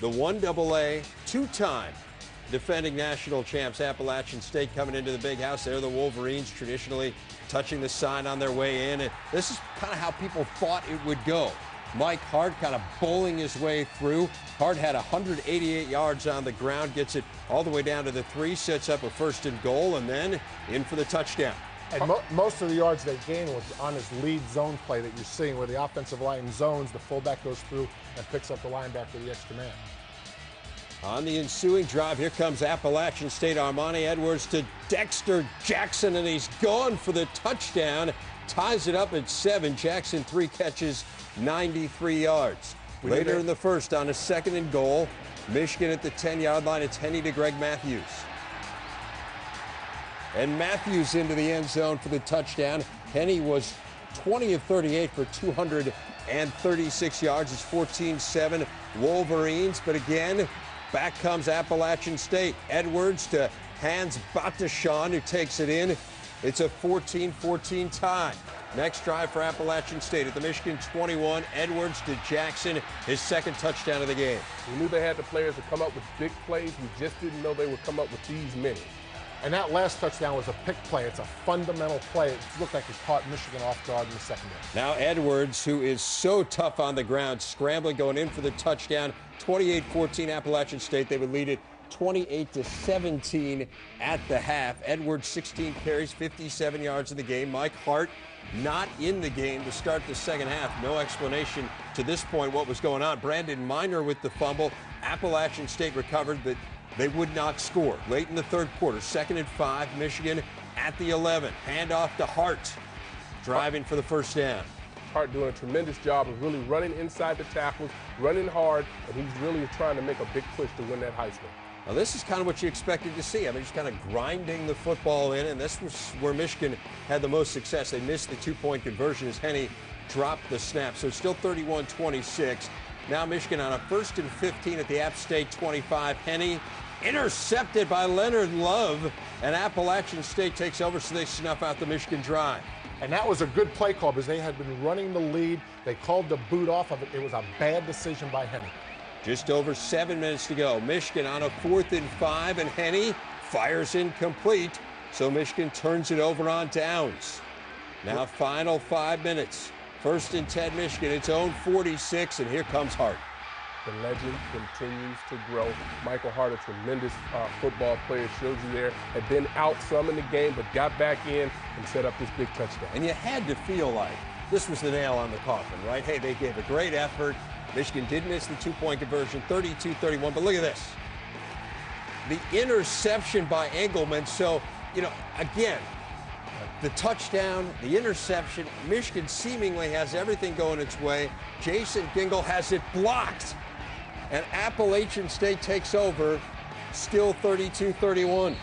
the 1AA two-time defending national champs, Appalachian State, coming into the big house. They're the Wolverines, traditionally touching the sign on their way in. And this is kind of how people thought it would go. Mike Hart kind of bowling his way through. Hart had 188 yards on the ground, gets it all the way down to the 3, sets up a 1st and goal, and then in for the touchdown. And most of the yards they gained was on this lead zone play that you're seeing, where the offensive line zones, the fullback goes through and picks up the linebacker, the extra man. On the ensuing drive, here comes Appalachian State. Armani Edwards to Dexter Jackson, and he's gone for the touchdown. Ties it up at 7. Jackson, 3 catches, 93 yards. Later in the first, on a 2nd and goal, Michigan at the 10-yard line. It's Henney to Greg Matthews. And Matthews into the end zone for the touchdown. Henney was 20 of 38 for 236 yards. It's 14-7 Wolverines. But again, back comes Appalachian State. Edwards to Hans Batashan, who takes it in. It's a 14-14 tie. Next drive for Appalachian State at the Michigan 21. Edwards to Jackson, his 2nd touchdown of the game. We knew they had the players to come up with big plays. We just didn't know they would come up with these many. And that last touchdown was a pick play. It's a fundamental play. It looked like it caught Michigan off guard in the secondary. Now Edwards, who is so tough on the ground, scrambling, going in for the touchdown. 28-14 Appalachian State. They would lead it 28-17 at the half. Edwards, 16 carries, 57 yards in the game. Mike Hart not in the game to start the second half. No explanation to this point what was going on. Brandon Miner with the fumble. Appalachian State recovered, but they would not score. Late in the 3rd quarter, 2nd and 5, Michigan at the 11. Handoff to Hart, driving for the 1st down. Hart doing a tremendous job of really running inside the tackles, running hard, and he's really trying to make a big push to win that Heisman. Now, this is kind of what you expected to see. I mean, just kind of grinding the football in, and this was where Michigan had the most success. They missed the 2-point conversion as Henney dropped the snap. So it's still 31-26. Now Michigan on a 1st and 15 at the App State 25. Henney intercepted by Leonard Love, and Appalachian State takes over, so they snuff out the Michigan drive. And that was a good play call because they had been running the lead. They called the boot off of it. It was a bad decision by Henney. Just over 7 minutes to go. Michigan on a 4th and 5, and Henney fires incomplete. So Michigan turns it over on downs. Now final 5 minutes. 1st and 10 Michigan. Its own 46, and here comes Hart. The legend continues to grow. Michael Hart, a tremendous football player, shows you there. Had been out some in the game, but got back in and set up this big touchdown. And you had to feel like this was the nail on the coffin, right? Hey, they gave a great effort. Michigan did miss the 2-point conversion, 32-31. But look at this. The interception by Engelman. So, you know, again, the touchdown, the interception. Michigan seemingly has everything going its way. Jason Gingle has it blocked. And Appalachian State takes over, still 32-31.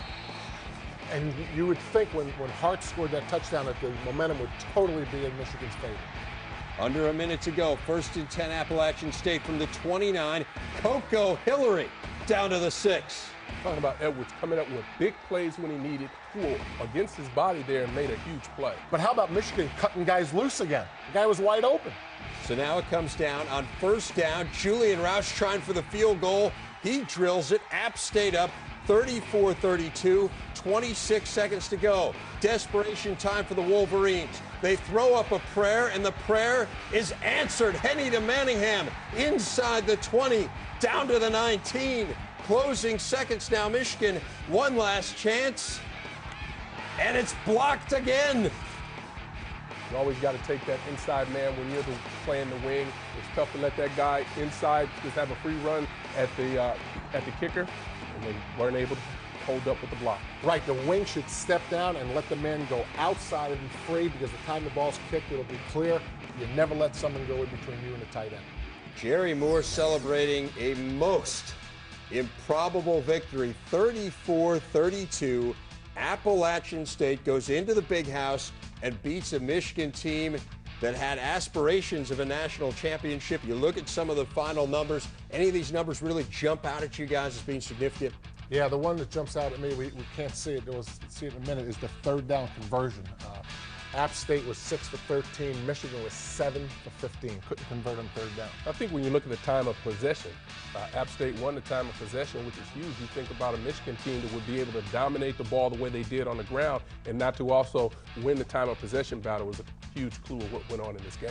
And you would think when Hart scored that touchdown that the momentum would totally be in Michigan's favor. Under a minute to go. 1st and 10 Appalachian State from the 29. Coco Hillary down to the 6. Talking about Edwards coming up with big plays when he needed, against his body there, and made a huge play. But how about Michigan cutting guys loose again? The guy was wide open. So now it comes down on 1st down. Julian Roush trying for the field goal. He drills it. App State up 34-32. 26 seconds to go. Desperation time for the Wolverines. They throw up a prayer, and the prayer is answered. Henney to Manningham inside the 20, down to the 19. Closing seconds now. Michigan, one last chance, and it's blocked again. You always got to take that inside man when you're playing the wing. It's tough to let that guy inside just have a free run at the kicker, and they weren't able to hold up with the block. Right, the wing should step down and let the man go outside and be free, because the time the ball's kicked, it'll be clear. You never let someone go in between you and the tight end. Jerry Moore celebrating a most improbable victory, 34-32. Appalachian State goes into the big house and beats a Michigan team that had aspirations of a national championship. You look at some of the final numbers. Any of these numbers really jump out at you guys as being significant? Yeah, the one that jumps out at me, we can't see it. See it in a minute, is the 3rd down conversion. App State was 6 for 13. Michigan was 7 for 15. Couldn't convert on third down. I think when you look at the time of possession, App State won the time of possession, which is huge. You think about a Michigan team that would be able to dominate the ball the way they did on the ground and not to also win the time of possession battle was a huge clue of what went on in this game.